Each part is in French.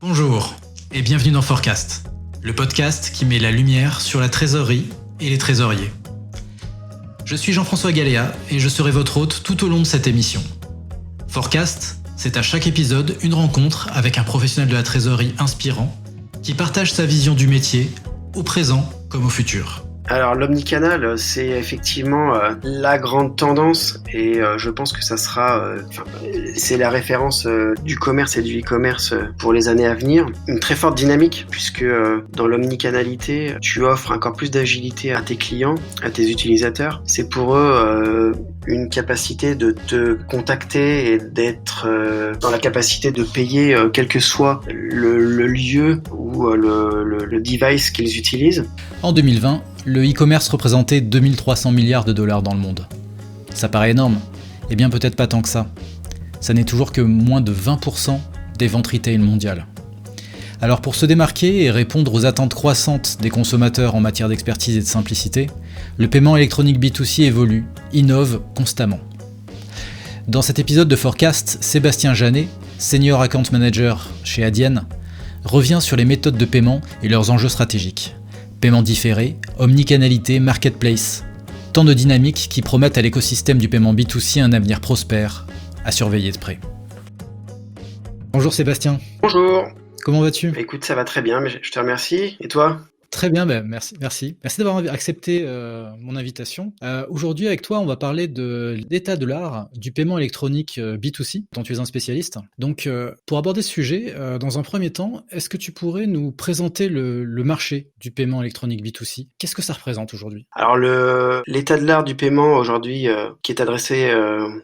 Bonjour et bienvenue dans Forecast, le podcast qui met la lumière sur la trésorerie et les trésoriers. Je suis Jean-François Galéa et je serai votre hôte tout au long de cette émission. Forecast, c'est à chaque épisode une rencontre avec un professionnel de la trésorerie inspirant qui partage sa vision du métier, au présent comme au futur. Alors l'omnicanal, c'est effectivement la grande tendance et je pense que ça sera, c'est la référence du commerce et du e-commerce pour les années à venir. Une très forte dynamique puisque dans l'omnicanalité, tu offres encore plus d'agilité à tes clients, à tes utilisateurs. C'est pour eux une capacité de te contacter et d'être dans la capacité de payer quel que soit le lieu ou le device qu'ils utilisent. En 2020, le e-commerce représentait 2300 milliards de dollars dans le monde. Ça paraît énorme, eh bien peut-être pas tant que ça. Ça n'est toujours que moins de 20% des ventes retail mondiales. Alors pour se démarquer et répondre aux attentes croissantes des consommateurs en matière d'expertise et de simplicité, le paiement électronique B2C évolue, innove constamment. Dans cet épisode de Forecast, Sébastien Janet, Senior Account Manager chez Adyen, revient sur les méthodes de paiement et leurs enjeux stratégiques. Paiement différé, omnicanalité, marketplace. Tant de dynamiques qui promettent à l'écosystème du paiement B2C un avenir prospère, à surveiller de près. Bonjour Sébastien. Bonjour. Comment vas-tu ? Écoute, ça va très bien, mais je te remercie. Et toi ? Très bien, merci. Merci d'avoir accepté mon invitation. Aujourd'hui, avec toi, on va parler de l'état de l'art du paiement électronique B2C, dont tu es un spécialiste. Donc, pour aborder ce sujet, dans un premier temps, est-ce que tu pourrais nous présenter le marché du paiement électronique B2C ? Qu'est-ce que ça représente aujourd'hui ? Alors, l'état de l'art du paiement aujourd'hui, qui est adressé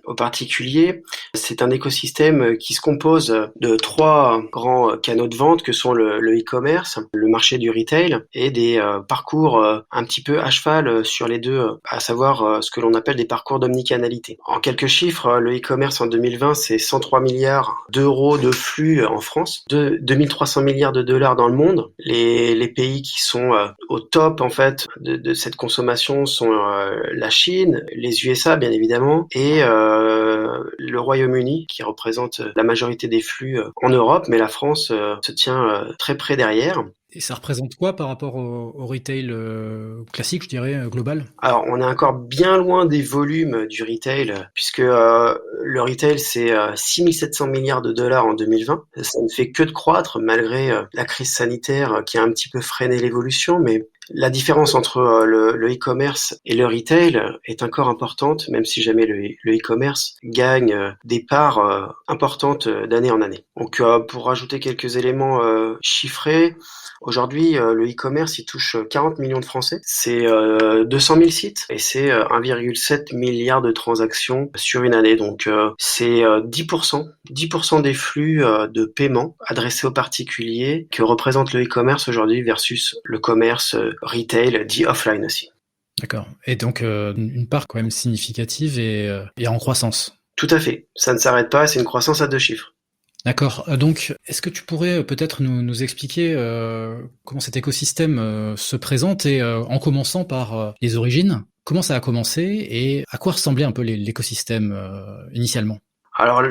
aux particuliers, c'est un écosystème qui se compose de trois grands canaux de vente que sont le e-commerce, le marché du retail et des parcours un petit peu à cheval sur les deux, à savoir ce que l'on appelle des parcours d'omnicanalité. En quelques chiffres, le e-commerce en 2020, c'est 103 milliards d'euros de flux en France, 2300 milliards de dollars dans le monde. Les pays qui sont au top en fait de cette consommation sont la Chine, les USA bien évidemment, et le Royaume-Uni qui représente la majorité des flux en Europe, mais la France se tient très près derrière. Et ça représente quoi par rapport au retail classique, je dirais, global ? Alors, on est encore bien loin des volumes du retail, puisque le retail, c'est 6700 milliards de dollars en 2020. Ça ne fait que de croître, malgré la crise sanitaire qui a un petit peu freiné l'évolution, mais la différence entre le e-commerce et le retail est encore importante, même si jamais le e-commerce gagne des parts importantes d'année en année. Donc, pour rajouter quelques éléments chiffrés, aujourd'hui, le e-commerce, il touche 40 millions de Français. C'est 200 000 sites et c'est 1,7 milliard de transactions sur une année. Donc, c'est 10% des flux de paiement adressés aux particuliers que représente le e-commerce aujourd'hui versus le commerce retail dit offline aussi. D'accord. Et donc, une part quand même significative et en croissance. Tout à fait. Ça ne s'arrête pas, c'est une croissance à 2 chiffres. D'accord. Donc, est-ce que tu pourrais peut-être nous expliquer comment cet écosystème se présente et en commençant par les origines, comment ça a commencé et à quoi ressemblait un peu l'écosystème initialement ? Alors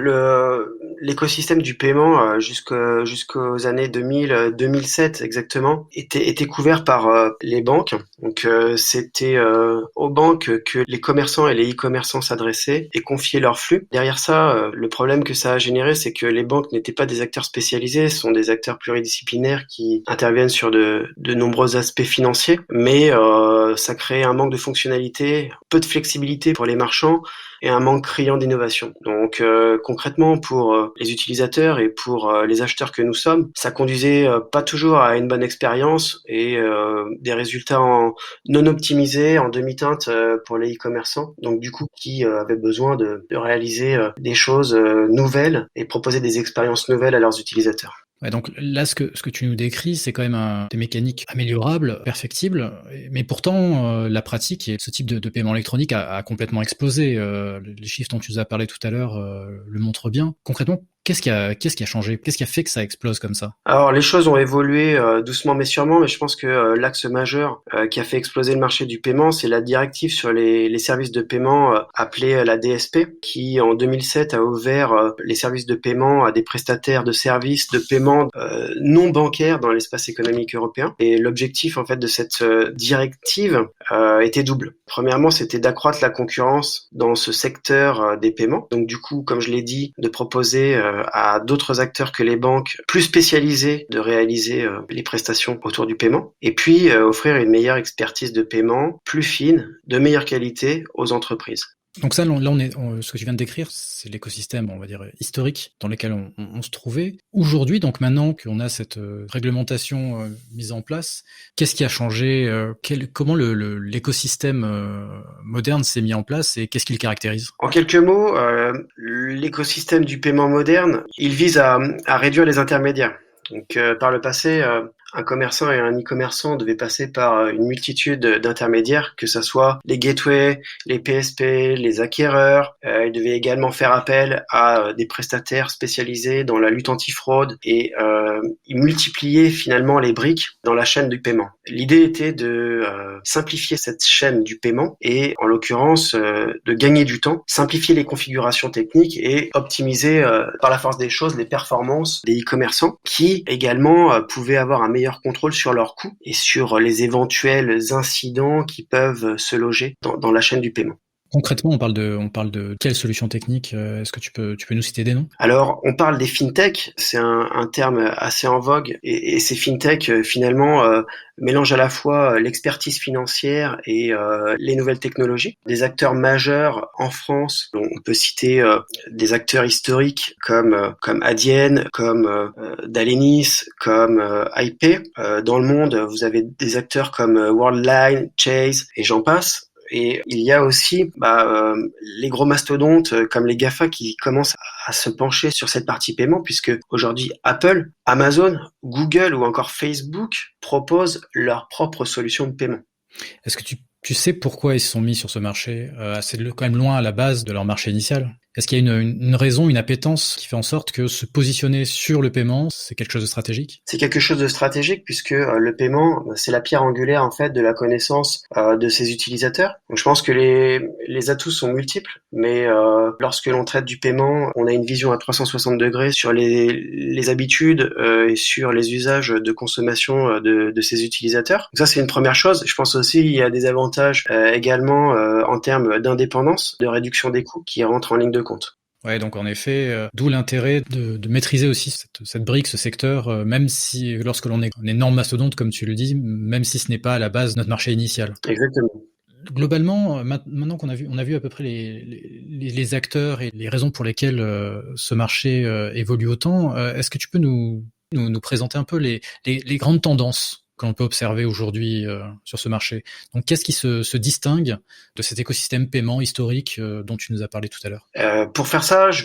l'écosystème du paiement jusqu'aux années 2000, 2007 exactement était couvert par les banques. Donc c'était aux banques que les commerçants et les e-commerçants s'adressaient et confiaient leurs flux. Derrière ça, le problème que ça a généré, c'est que les banques n'étaient pas des acteurs spécialisés, ce sont des acteurs pluridisciplinaires qui interviennent sur de nombreux aspects financiers, mais ça crée un manque de fonctionnalité, peu de flexibilité pour les marchands et un manque criant d'innovation. Donc concrètement, pour les utilisateurs et pour les acheteurs que nous sommes, ça conduisait pas toujours à une bonne expérience et des résultats non optimisés, en demi-teinte pour les e-commerçants. Donc du coup, qui avaient besoin de réaliser des choses nouvelles et proposer des expériences nouvelles à leurs utilisateurs. Ouais, donc là, ce que tu nous décris, c'est quand même des mécaniques améliorables, perfectibles, mais pourtant, la pratique et ce type de paiement électronique a complètement explosé. Les chiffres dont tu nous as parlé tout à l'heure le montrent bien. Concrètement, Qu'est-ce qui a changé? Qu'est-ce qui a fait que ça explose comme ça? Alors les choses ont évolué doucement mais sûrement, mais je pense que l'axe majeur qui a fait exploser le marché du paiement, c'est la directive sur les services de paiement appelée la DSP, qui en 2007 a ouvert les services de paiement à des prestataires de services de paiement non bancaires dans l'espace économique européen. Et l'objectif en fait de cette directive était double. Premièrement, c'était d'accroître la concurrence dans ce secteur des paiements. Donc du coup, comme je l'ai dit, de proposer à d'autres acteurs que les banques plus spécialisés de réaliser les prestations autour du paiement. Et puis offrir une meilleure expertise de paiement, plus fine, de meilleure qualité aux entreprises. Donc ça, ce que tu viens de décrire, c'est l'écosystème, on va dire, historique dans lequel on se trouvait. Aujourd'hui, donc maintenant qu'on a cette réglementation mise en place, qu'est-ce qui a changé? Comment l'écosystème moderne s'est mis en place et qu'est-ce qui le caractérise? En quelques mots, l'écosystème du paiement moderne, il vise à réduire les intermédiaires. Donc, par le passé, un commerçant et un e-commerçant devaient passer par une multitude d'intermédiaires, que ce soit les gateways, les PSP, les acquéreurs. Ils devaient également faire appel à des prestataires spécialisés dans la lutte antifraude et ils multipliaient finalement les briques dans la chaîne du paiement. L'idée était de simplifier cette chaîne du paiement et, en l'occurrence, de gagner du temps, simplifier les configurations techniques et optimiser par la force des choses les performances des e-commerçants qui également pouvaient avoir un meilleur contrôle sur leurs coûts et sur les éventuels incidents qui peuvent se loger dans la chaîne du paiement. Concrètement, on parle de quelle solution technique? Est-ce que tu peux nous citer des noms? Alors, on parle des fintech, c'est un terme assez en vogue, et ces fintech finalement mélangent à la fois l'expertise financière et les nouvelles technologies. Des acteurs majeurs en France, on peut citer des acteurs historiques comme Adyen, comme Dalenis, comme IP. Dans le monde, vous avez des acteurs comme Worldline, Chase et j'en passe. Et il y a aussi les gros mastodontes comme les GAFA qui commencent à se pencher sur cette partie paiement, puisque aujourd'hui Apple, Amazon, Google ou encore Facebook proposent leurs propres solutions de paiement. Est-ce que tu sais pourquoi ils se sont mis sur ce marché? C'est quand même loin à la base de leur marché initial. Est-ce qu'il y a une raison, une appétence qui fait en sorte que se positionner sur le paiement, c'est quelque chose de stratégique? C'est quelque chose de stratégique puisque le paiement, c'est la pierre angulaire en fait de la connaissance de ses utilisateurs. Donc je pense que les atouts sont multiples, mais lorsque l'on traite du paiement, on a une vision à 360 degrés sur les habitudes et sur les usages de consommation de ses utilisateurs. Donc ça c'est une première chose. Je pense aussi il y a des avantages également en termes d'indépendance, de réduction des coûts qui rentrent en ligne de compte. Ouais, donc en effet, d'où l'intérêt de maîtriser aussi cette brique, ce secteur, même si lorsque l'on est un énorme mastodonte, comme tu le dis, même si ce n'est pas à la base notre marché initial. Exactement. Globalement, maintenant qu'on a vu à peu près les acteurs et les raisons pour lesquelles ce marché évolue autant, est-ce que tu peux nous présenter un peu les grandes tendances que l'on peut observer aujourd'hui sur ce marché? Donc, qu'est-ce qui se distingue de cet écosystème paiement historique dont tu nous as parlé tout à l'heure? Pour faire ça, je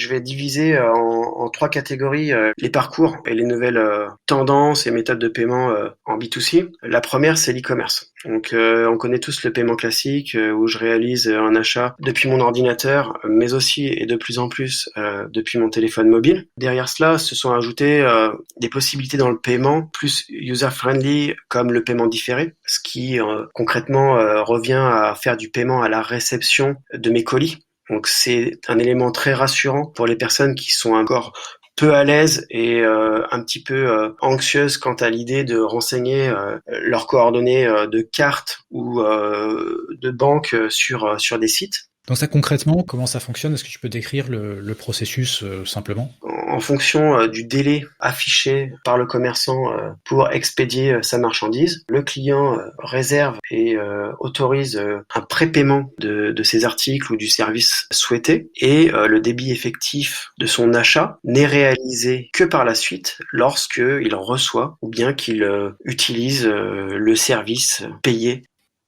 vais diviser en trois catégories les parcours et les nouvelles tendances et méthodes de paiement en B2C. La première, c'est l'e-commerce. Donc, on connaît tous le paiement classique où je réalise un achat depuis mon ordinateur, mais aussi et de plus en plus depuis mon téléphone mobile. Derrière cela, se sont ajoutées des possibilités dans le paiement plus user-friendly comme le paiement différé, ce qui concrètement revient à faire du paiement à la réception de mes colis. Donc c'est un élément très rassurant pour les personnes qui sont encore peu à l'aise et un petit peu anxieuses quant à l'idée de renseigner leurs coordonnées de carte ou de banque sur des sites. Donc ça, concrètement, comment ça fonctionne? Est-ce que tu peux décrire le processus simplement? En fonction du délai affiché par le commerçant pour expédier sa marchandise, le client réserve et autorise un prépaiement de ses articles ou du service souhaité et le débit effectif de son achat n'est réalisé que par la suite lorsqu'il reçoit ou bien qu'il utilise le service payé.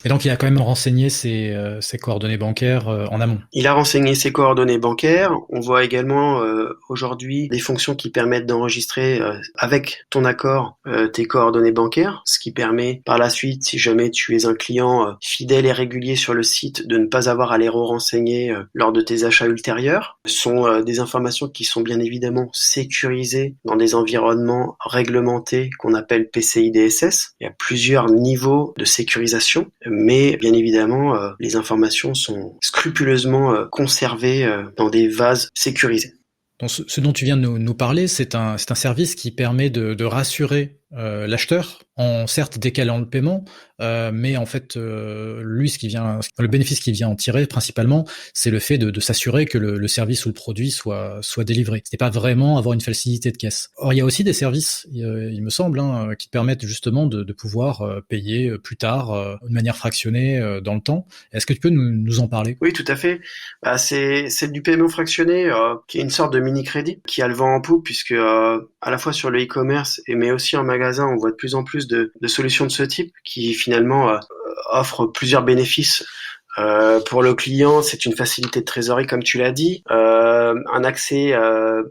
Et donc il a quand même renseigné ses coordonnées bancaires en amont. Il a renseigné ses coordonnées bancaires. On voit également aujourd'hui des fonctions qui permettent d'enregistrer avec ton accord tes coordonnées bancaires, ce qui permet par la suite, si jamais tu es un client fidèle et régulier sur le site, de ne pas avoir à les re-renseigner lors de tes achats ultérieurs. Ce sont des informations qui sont bien évidemment sécurisées dans des environnements réglementés qu'on appelle PCI DSS. Il y a plusieurs niveaux de sécurisation, mais bien évidemment, les informations sont scrupuleusement conservées dans des vases sécurisés. Donc ce dont tu viens de nous parler, c'est un service qui permet de rassurer l'acheteur en certes décalant le paiement, mais en fait lui le bénéfice qu'il vient en tirer principalement, c'est le fait de s'assurer que le service ou le produit soit délivré. C'est pas vraiment avoir une facilité de caisse. Or il y a aussi des services, il me semble, qui permettent justement de pouvoir payer plus tard de manière fractionnée dans le temps. Est-ce que tu peux nous en parler? Oui, tout à fait. C'est du paiement fractionné qui est une sorte de mini-crédit qui a le vent en poupe puisque à la fois sur le e-commerce mais aussi en magasin, on voit de plus en plus de solutions de ce type qui finalement offrent plusieurs bénéfices. Pour le client, c'est une facilité de trésorerie, comme tu l'as dit, un accès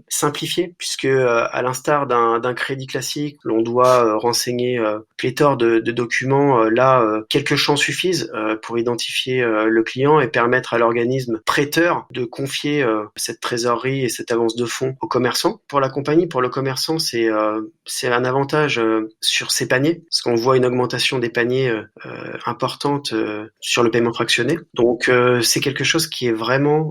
simplifié, puisque à l'instar d'un crédit classique, l'on doit renseigner pléthore de documents. Là, quelques champs suffisent pour identifier le client et permettre à l'organisme prêteur de confier cette trésorerie et cette avance de fonds au commerçant. Pour la compagnie, pour le commerçant, c'est un avantage sur ses paniers, parce qu'on voit une augmentation des paniers importante sur le paiement fractionné. Donc c'est quelque chose qui est vraiment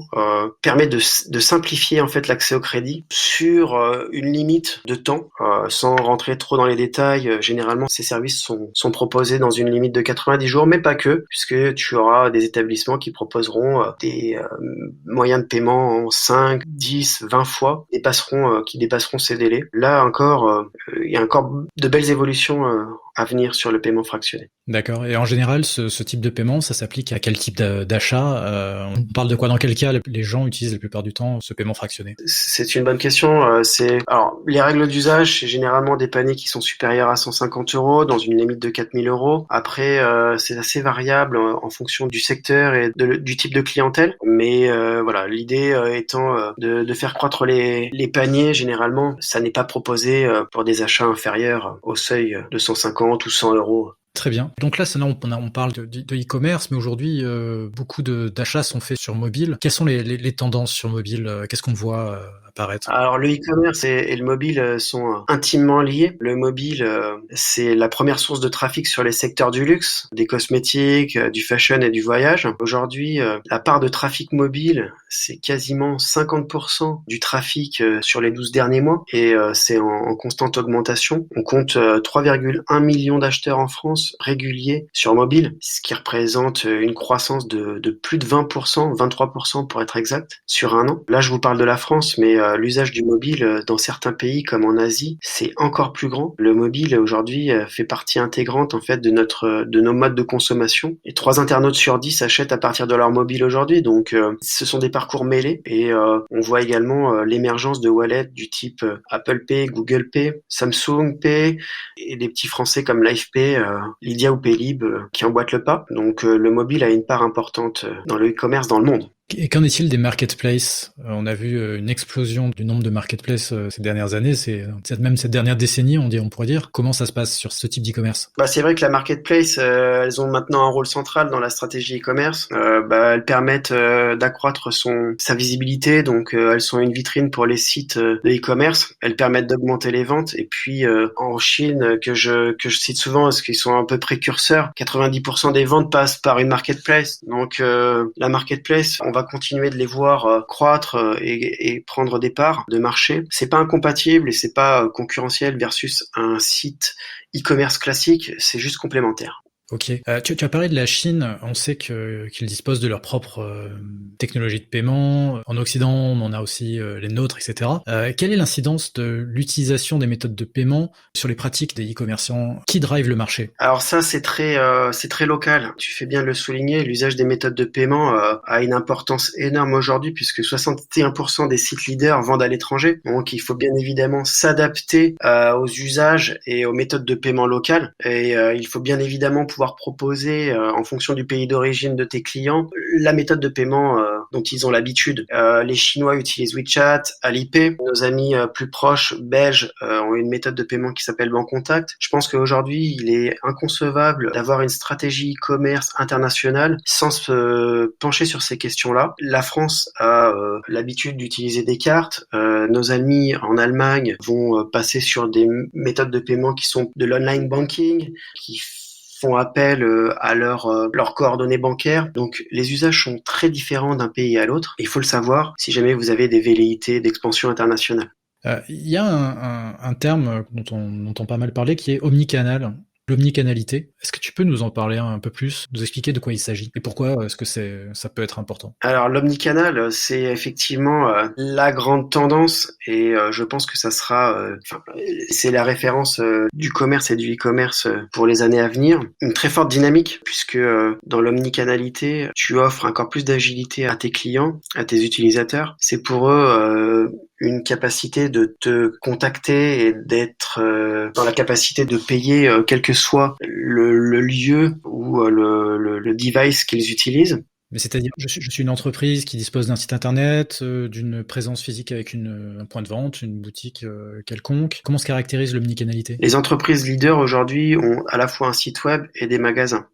permet de simplifier en fait l'accès au crédit sur une limite de temps, sans rentrer trop dans les détails. Généralement, ces services sont proposés dans une limite de 90 jours, mais pas que, puisque tu auras des établissements qui proposeront des moyens de paiement en 5, 10, 20 fois qui dépasseront ces délais. Là encore, il y a encore de belles évolutions à venir sur le paiement fractionné. D'accord. Et en général, ce type de paiement, ça s'applique à quel type d'achat? On parle de quoi? Dans quel cas les gens utilisent la plupart du temps ce paiement fractionné? C'est une bonne question. Alors, les règles d'usage, c'est généralement des paniers qui sont supérieurs à 150 euros dans une limite de 4000 euros. Après, c'est assez variable en fonction du secteur et du type de clientèle. Mais voilà, l'idée étant de faire croître les paniers. Généralement, ça n'est pas proposé pour des achats inférieurs au seuil de 150 ou 100 euros. Très bien. Donc là, on parle de e-commerce, mais aujourd'hui, beaucoup d'achats sont faits sur mobile. Quelles sont les tendances sur mobile? Qu'est-ce qu'on voit apparaître? Alors le e-commerce et le mobile sont intimement liés. Le mobile, c'est la première source de trafic sur les secteurs du luxe, des cosmétiques, du fashion et du voyage. Aujourd'hui, la part de trafic mobile, c'est quasiment 50% du trafic sur les 12 derniers mois et c'est en constante augmentation. On compte 3,1 millions d'acheteurs en France réguliers sur mobile, ce qui représente une croissance de plus de 20%, 23% pour être exact, sur un an. Là, je vous parle de la France, mais l'usage du mobile dans certains pays comme en Asie, c'est encore plus grand. Le mobile aujourd'hui fait partie intégrante en fait de nos modes de consommation. Et 3 internautes sur 10 achètent à partir de leur mobile aujourd'hui. Donc ce sont des parcours mêlés et on voit également l'émergence de wallets du type Apple Pay, Google Pay, Samsung Pay et des petits français comme LifePay, Lydia ou Paylib qui emboîtent le pas. Donc le mobile a une part importante dans le e-commerce dans le monde. Et qu'en est-il des marketplaces? On a vu une explosion du nombre de marketplaces ces dernières années, même cette dernière décennie, on pourrait dire. Comment ça se passe sur ce type d'e-commerce? C'est vrai que la marketplace, elles ont maintenant un rôle central dans la stratégie e-commerce. Elles permettent d'accroître sa visibilité, donc elles sont une vitrine pour les sites de e-commerce. Elles permettent d'augmenter les ventes. Et puis en Chine, que je cite souvent parce qu'ils sont un peu précurseurs, 90% des ventes passent par une marketplace. Donc la marketplace, on va continuer de les voir croître et prendre des parts de marché. C'est pas incompatible et c'est pas concurrentiel versus un site e-commerce classique, c'est juste complémentaire. Ok. Tu as parlé de la Chine. On sait qu'ils disposent de leur propre technologie de paiement. En Occident, on en a aussi les nôtres, etc. Quelle est l'incidence de l'utilisation des méthodes de paiement sur les pratiques des e-commerçants? Qui drive le marché? Alors ça, c'est très local. Tu fais bien de le souligner. L'usage des méthodes de paiement a une importance énorme aujourd'hui puisque 61% des sites leaders vendent à l'étranger. Donc, il faut bien évidemment s'adapter aux usages et aux méthodes de paiement locales. Et il faut bien évidemment pouvoir proposer, en fonction du pays d'origine de tes clients, la méthode de paiement dont ils ont l'habitude. Les Chinois utilisent WeChat, Alipay. Nos amis plus proches, belges, ont une méthode de paiement qui s'appelle Bancontact. Je pense qu'aujourd'hui, il est inconcevable d'avoir une stratégie e-commerce internationale sans se pencher sur ces questions-là. La France a l'habitude d'utiliser des cartes. Nos amis en Allemagne vont passer sur des méthodes de paiement qui sont de l'online banking, qui font appel à leurs coordonnées bancaires. Donc les usages sont très différents d'un pays à l'autre. Il faut le savoir si jamais vous avez des velléités d'expansion internationale. Il y a un terme dont on entend pas mal parler qui est omnicanal. L'omnicanalité. Est-ce que tu peux nous en parler un peu plus, nous expliquer de quoi il s'agit et pourquoi est-ce que ça peut être important? Alors l'omnicanal, c'est effectivement la grande tendance et je pense que ça sera, c'est la référence du commerce et du e-commerce pour les années à venir. Une très forte dynamique puisque dans l'omnicanalité, tu offres encore plus d'agilité à tes clients, à tes utilisateurs. C'est pour eux une capacité de te contacter et d'être dans la capacité de payer quel que soit le lieu ou le device qu'ils utilisent. Mais c'est-à-dire, je suis une entreprise qui dispose d'un site internet, d'une présence physique avec un point de vente, une boutique quelconque. Comment se caractérise l'omnicanalité? Les entreprises leaders aujourd'hui ont à la fois un site web et des magasins.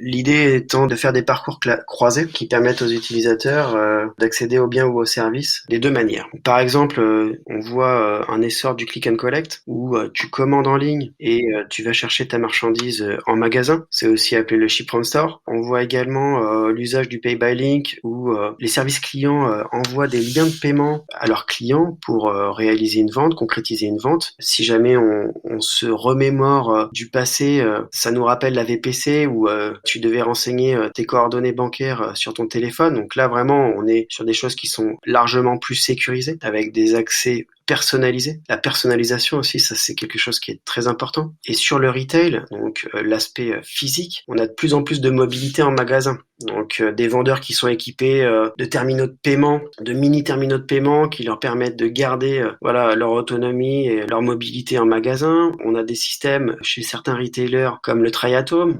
L'idée étant de faire des parcours croisés qui permettent aux utilisateurs d'accéder aux biens ou aux services des deux manières. Par exemple, on voit un essor du click and collect où tu commandes en ligne et tu vas chercher ta marchandise en magasin. C'est aussi appelé le ship from store. On voit également l'usage du pay by link où les services clients envoient des liens de paiement à leurs clients pour réaliser une vente, concrétiser une vente. Si jamais on se remémore du passé, ça nous rappelle la VPC où tu devais renseigner tes coordonnées bancaires sur ton téléphone. Donc là, vraiment, on est sur des choses qui sont largement plus sécurisées, avec des accès personnalisés. La personnalisation aussi, ça c'est quelque chose qui est très important. Et sur le retail, donc l'aspect physique, on a de plus en plus de mobilité en magasin. Donc des vendeurs qui sont équipés de terminaux de paiement, de mini terminaux de paiement qui leur permettent de garder leur autonomie et leur mobilité en magasin. On a des systèmes chez certains retailers comme le Try@Home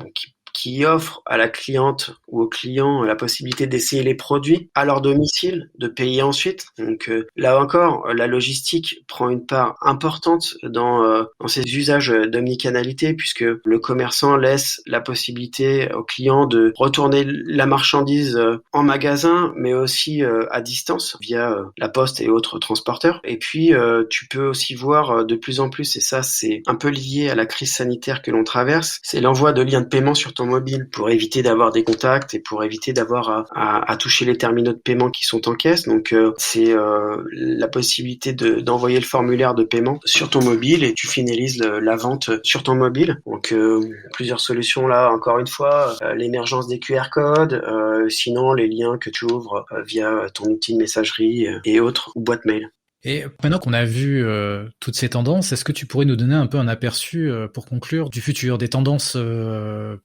qui offre à la cliente ou au client la possibilité d'essayer les produits à leur domicile, de payer ensuite. Donc là encore, la logistique prend une part importante dans ces usages d'omnicanalité puisque le commerçant laisse la possibilité au client de retourner la marchandise en magasin, mais aussi à distance via la poste et autres transporteurs. Et puis, tu peux aussi voir de plus en plus, et ça c'est un peu lié à la crise sanitaire que l'on traverse, c'est l'envoi de liens de paiement sur ton mobile pour éviter d'avoir des contacts et pour éviter d'avoir à toucher les terminaux de paiement qui sont en caisse. Donc c'est la possibilité d'envoyer le formulaire de paiement sur ton mobile et tu finalises la vente sur ton mobile. Donc plusieurs solutions là, encore une fois, l'émergence des QR codes, sinon les liens que tu ouvres via ton outil de messagerie et autres, ou boîte mail. Et maintenant qu'on a vu toutes ces tendances, est-ce que tu pourrais nous donner un peu un aperçu pour conclure du futur, des tendances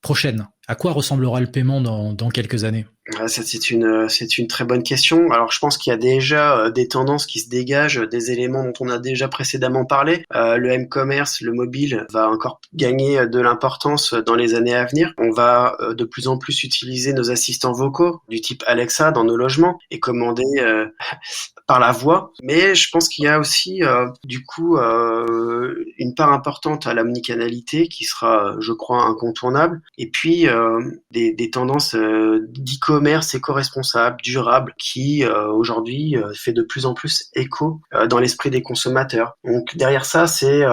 prochaines? À quoi ressemblera le paiement dans quelques années? C'est une très bonne question. Alors, je pense qu'il y a déjà des tendances qui se dégagent, des éléments dont on a déjà précédemment parlé. Le m-commerce, le mobile, va encore gagner de l'importance dans les années à venir. On va de plus en plus utiliser nos assistants vocaux du type Alexa dans nos logements et commander par la voix. Mais je pense qu'il y a aussi, une part importante à l'omnicanalité qui sera, je crois, incontournable. Et puis, des tendances d'e-commerce éco-responsable, durable, qui aujourd'hui fait de plus en plus écho dans l'esprit des consommateurs. Donc derrière ça, c'est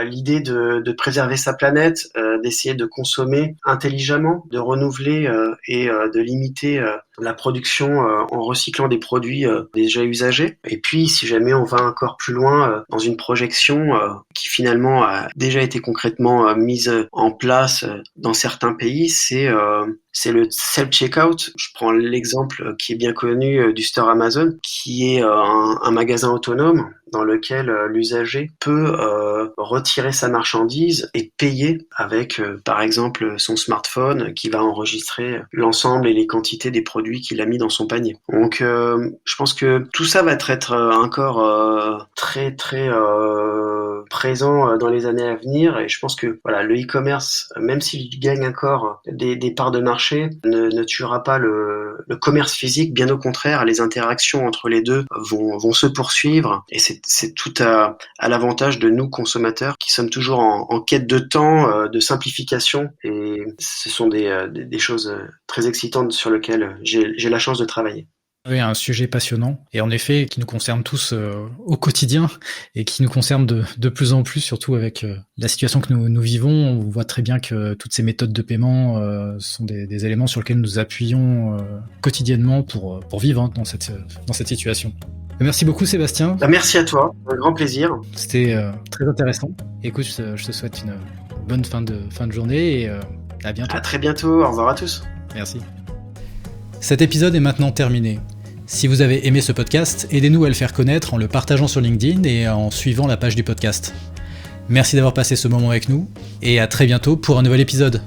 l'idée de préserver sa planète, d'essayer de consommer intelligemment, de renouveler et de limiter la production en recyclant des produits déjà usagés. Et puis, si jamais on va encore plus loin dans une projection qui finalement a déjà été concrètement mise en place dans certains pays, c'est le self-checkout. Je prends l'exemple qui est bien connu du store Amazon, qui est un magasin autonome dans lequel l'usager peut retirer sa marchandise et payer avec, par exemple, son smartphone qui va enregistrer l'ensemble et les quantités des produits qu'il a mis dans son panier. Donc, je pense que tout ça va être encore très, très présent dans les années à venir. Et je pense que voilà, le e-commerce, même s'il gagne encore des parts de marché, ne tuera pas le commerce physique. Bien au contraire, les interactions entre les deux vont se poursuivre. Et c'est tout à l'avantage de nous, consommateurs, qui sommes toujours en quête de temps, de simplification. Et ce sont des choses très excitantes sur lesquelles j'ai la chance de travailler. Oui, un sujet passionnant et en effet qui nous concerne tous au quotidien et qui nous concerne de plus en plus, surtout avec la situation que nous vivons. On voit très bien que toutes ces méthodes de paiement sont des éléments sur lesquels nous appuyons quotidiennement pour vivre dans cette situation. Merci beaucoup Sébastien. Merci à toi, un grand plaisir. C'était très intéressant. Écoute, je te souhaite une bonne fin de journée et à bientôt. À très bientôt, au revoir à tous. Merci. Cet épisode est maintenant terminé. Si vous avez aimé ce podcast, aidez-nous à le faire connaître en le partageant sur LinkedIn et en suivant la page du podcast. Merci d'avoir passé ce moment avec nous et à très bientôt pour un nouvel épisode.